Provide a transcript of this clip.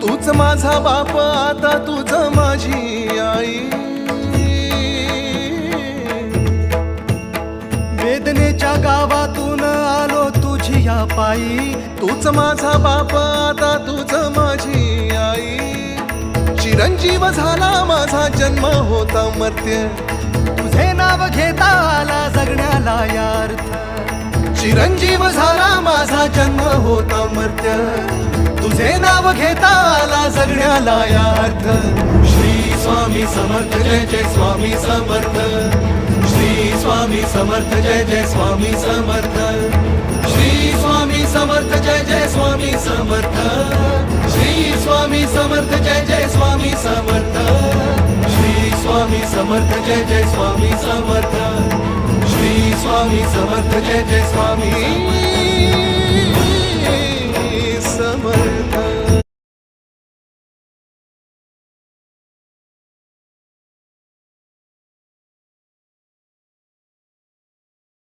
तूच माझा बाप आता तूच माझी आई. वेदनेच्या गावातून आलो तुझी या पायी. तूच माझा बाप आता तूच माझी आई. चिरंजीव झाला माझा जन्म होता मर्त्य. तुझे नाव घेता आला जगण्याला यार्थ. चिरंजीव झाला माझा जन्म होता मर्त्य. तुझे नाव घेता आला जगण्याला यार्थ. श्री स्वामी समर्थ जय जय स्वामी समर्थ. श्री स्वामी समर्थ जय जय स्वामी समर्थ. श्री स्वामी समर्थ जय जय स्वामी समर्थ. श्री स्वामी समर्थ जय जय स्वामी समर्थ. श्री स्वामी समर्थ जय जय स्वामी समर्थ. श्री स्वामी समर्थ जय जय स्वामी